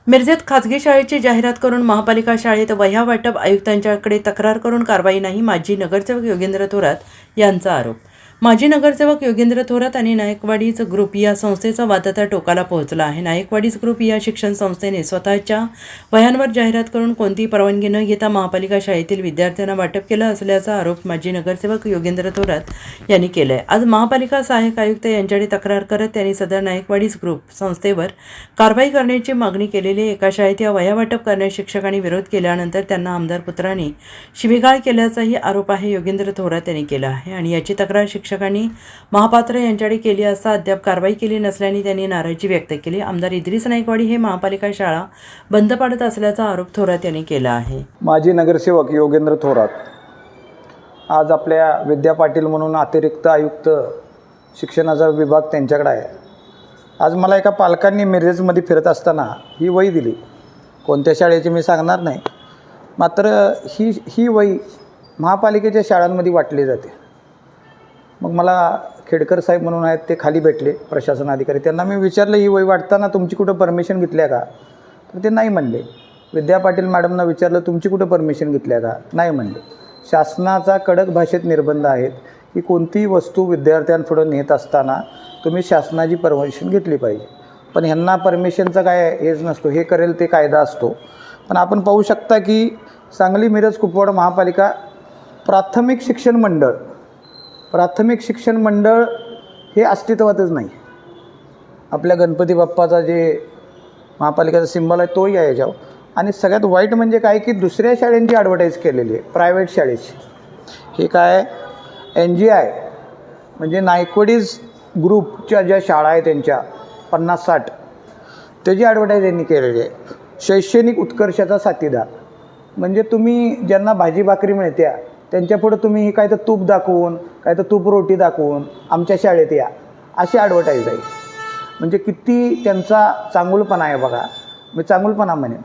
मिरजेत खासगी शाळेची जाहिरात करून महापालिका शाळेत वह्या वाटप, आयुक्तांच्याकडे तक्रार करून कारवाई नाही, माजी नगरसेवक योगेंद्र थोरात यांचा आरोप. माजी नगरसेवक योगेंद्र थोरात आणि नायकवाडीज ग्रुप या संस्थेचा वाद आता टोकाला पोहोचला आहे. नायकवाडीज ग्रुप या शिक्षण संस्थेने स्वतःच्या वह्यांवर जाहिरात करून कोणतीही परवानगी न घेता महापालिका शाळेतील विद्यार्थ्यांना वाटप केलं असल्याचा आरोप माजी नगरसेवक योगेंद्र थोरात यांनी केला आहे. आज महापालिका सहाय्यक आयुक्त यांच्याकडे तक्रार करत त्यांनी सदर नायकवाडीज ग्रुप संस्थेवर कारवाई करण्याची मागणी केलेली. एका शाळेत या वह्या वाटप करण्यास शिक्षकांनी विरोध केल्यानंतर त्यांना आमदार पुत्रांनी शिवीगाळ केल्याचाही आरोप आहे योगेंद्र थोरात यांनी केला आहे. आणि याची तक्रार शिक्षकांनी महापात्र यांच्याकडे केली असता अद्याप कारवाई केली नसल्याने त्यांनी नाराजी व्यक्त केली. आमदार इद्रिस नायकवाडी हे महापालिका शाळा बंद पाडत असल्याचा आरोप थोरात यांनी केला आहे. माजी नगरसेवक योगेंद्र थोरात आज आपल्या विद्या पाटील म्हणून अतिरिक्त आयुक्त शिक्षणाचा विभाग त्यांच्याकडे आहे. आज मला एका पालकांनी मिरजेमध्ये फिरत असताना ही वही दिली. कोणत्या शाळेची मी सांगणार नाही, मात्र ही वही महापालिकेच्या शाळांमध्ये वाटली जाते. मग मला खेडकर साहेब म्हणून आहेत, ते खाली भेटले प्रशासन अधिकारी. त्यांना मी विचारलं ही वही वाटताना तुमची कुठं परमिशन घेतल्या का, तर ते नाही म्हणले. विद्या पाटील मॅडमना विचारलं तुमची कुठं परमिशन घेतल्या का, नाही म्हणले. शासनाचा कडक भाषेत निर्बंध आहेत की कोणतीही वस्तू विद्यार्थ्यांपुढं नेत असताना तुम्ही शासनाची परमिशन घेतली पाहिजे. पण ह्यांना परमिशनचा काय हेच नसतो, हे करेल ते कायदा असतो. पण आपण पाहू शकता की सांगली मिरज कुपवाड महापालिका प्राथमिक शिक्षण मंडळ हे अस्तित्वातच नाही. आपल्या गणपती बाप्पाचा जे महापालिकेचा सिंबल आहे तोही आहे याच्यावर. आणि सगळ्यात वाईट म्हणजे काय की दुसऱ्या शाळांची ॲडव्हर्टाईज केलेली आहे, प्रायव्हेट शाळेची. हे काय NGI म्हणजे नायकवाडीज ग्रुपच्या ज्या शाळा आहेत त्यांच्या 50-60 त्याची ॲडव्हर्टाईज यांनी केलेली आहे. शैक्षणिक उत्कर्षाचा साथीदार म्हणजे तुम्ही ज्यांना भाजी भाकरी मिळत्या त्यांच्यापुढं तुम्ही काय तर तूप दाखवून, काय तर तूप रोटी दाखवून आमच्या शाळेत या अशी ॲडव्हर्टाईज आहे. म्हणजे किती त्यांचा चांगुलपणा आहे बघा. मी चांगुलपणा म्हणेन.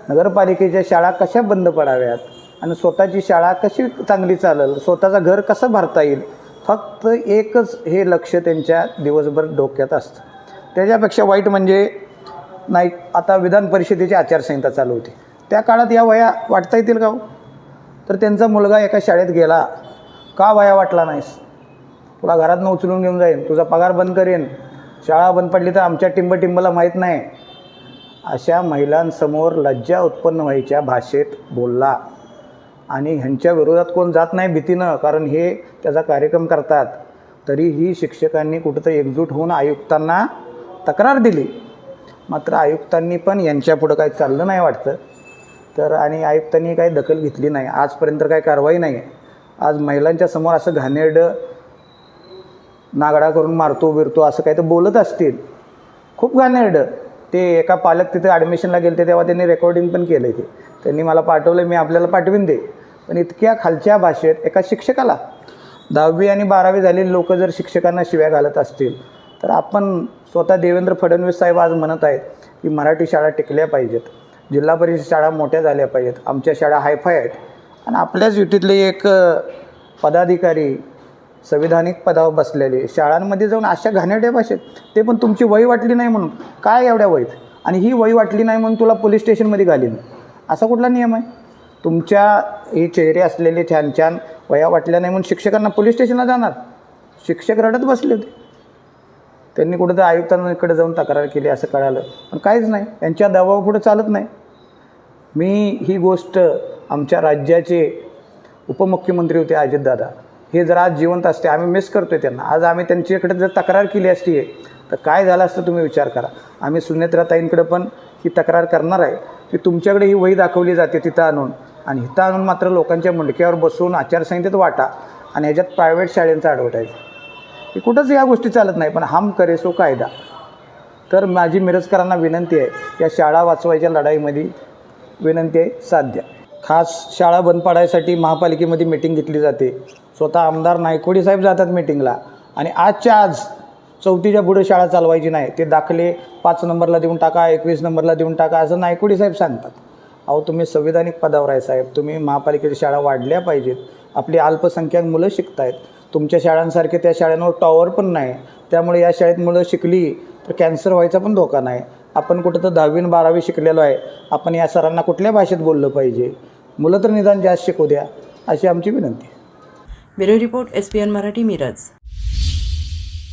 नगरपालिकेच्या शाळा कशा बंद पडाव्यात आणि स्वतःची शाळा कशी चांगली चालेल, स्वतःचं घर कसं भरता येईल, फक्त एकच हे लक्ष त्यांच्या दिवसभर डोक्यात असतं. त्याच्यापेक्षा वाईट म्हणजे नाही, आता विधान परिषदेची आचारसंहिता चालू होती, त्या काळात या वह्या वाटता येतील का? तर त्यांचा मुलगा एका शाळेत गेला, का वह्या वाटला नाहीस, तुला घरातनं उचलून घेऊन जाईन, तुझा पगार बंद करेन, शाळा बंद पडली तर आमच्या टिंबला माहीत नाही, अशा महिलांसमोर लज्जा उत्पन्न व्हायच्या भाषेत बोलला. आणि ह्यांच्या विरोधात कोण जात नाही भीतीनं, कारण हे त्याचा कार्यक्रम करतात. तरीही शिक्षकांनी कुठंतरी एकजूट होऊन आयुक्तांना तक्रार दिली. मात्र आयुक्तांनी पण यांच्यापुढं काही चाललं नाही वाटतं. तर आणि आयुक्तांनी काही दखल घेतली नाही. आजपर्यंत काही कारवाई नाही आहे. आज महिलांच्या समोर असं घाणेरडं नागडा करून मारतो बिरतो असं काही तर बोलत असतील, खूप घाणेरडं. ते एका पालक तिथे ॲडमिशनला गेले तेव्हा त्यांनी रेकॉर्डिंग पण केलं. ते त्यांनी मला पाठवलं, मी आपल्याला पाठवीन दे. पण इतक्या खालच्या भाषेत एका शिक्षकाला 10वी आणि 12वी झालेले लोक जर शिक्षकांना शिव्या घालत असतील, तर आपण स्वतः देवेंद्र फडणवीस साहेब आज म्हणत आहेत की मराठी शाळा टिकल्या पाहिजेत, जिल्हा परिषद शाळा मोठ्या झाल्या पाहिजेत, आमच्या शाळा हायफाय आहेत. आणि आपल्याच युतीतले एक पदाधिकारी संविधानिक पदावर बसलेले शाळांमध्ये जाऊन अशा घाणेरड्या भाषेत, ते पण तुमची वही वाटली नाही म्हणून. काय एवढ्या वहीत, आणि ही वही वाटली नाही म्हणून तुला पोलीस स्टेशनमध्ये घालीन, असा कुठला नियम आहे? तुमच्या हे चेहरे असलेले छान छान वह्या वाटल्या नाही म्हणून शिक्षकांना पोलीस स्टेशनला जाणार? शिक्षक रडत बसले होते. त्यांनी कुठंतरी आयुक्तांकडे जाऊन तक्रार केली असं कळालं, पण काहीच नाही. त्यांच्या दबावापुढे चालत नाही. मी ही गोष्ट आमच्या राज्याचे उपमुख्यमंत्री होते अजितदादा, हे जर आज जिवंत असते, आम्ही मिस करतो आहे त्यांना. आज आम्ही त्यांच्याकडे जर तक्रार केली असती तर काय झालं असतं तुम्ही विचार करा. आम्ही सुनेत्राताईंकडे पण ही तक्रार करणार आहे की तुमच्याकडे ही वही दाखवली जाते तिथं आणून, आणि इथं आणून मात्र लोकांच्या मुंडक्यावर बसून आचारसंहितेत वाटा आणि ह्याच्यात प्रायव्हेट शाळेंचा ॲडव्हर्टाईज. हे कुठंच या गोष्टी चालत नाही. पण हम करे सो कायदा. तर माझी मिरजकरांना विनंती आहे, या शाळा वाचवायच्या लढाईमध्ये विनंती आहे, साथ द्या. खास शाळा बंद पाडायसाठी महापालिकेमध्ये मीटिंग घेतली जाते. स्वतः आमदार नायकवाडी साहेब जातात मीटिंगला, आणि आजच्या आज 4थीच्या पुढे शाळा चालवायची नाही, ते दाखले 5 नंबरला देऊन टाका, 21 नंबरला देऊन टाका असं नायकवाडी साहेब सांगतात. अहो, तुम्ही संविधानिक पदावर आहे साहेब, तुम्ही महापालिकेच्या शाळा वाढल्या पाहिजेत. आपली अल्पसंख्याक मुलं शिकत आहेत. तुमच्या शाळांसारखे त्या शाळांवर टॉवर पण नाही, त्यामुळे या शाळेत मुलं शिकली तर कॅन्सर व्हायचा पण धोका नाही. आपण कुठं तर 10वी आणि 12वी शिकलेलो आहे, आपण या सरांना कुठल्या भाषेत बोललं पाहिजे, मुलं तर निदान जास्त शिकू द्या, अशी आमची विनंती आहे. Bureau report SPN Marathi, Miraj.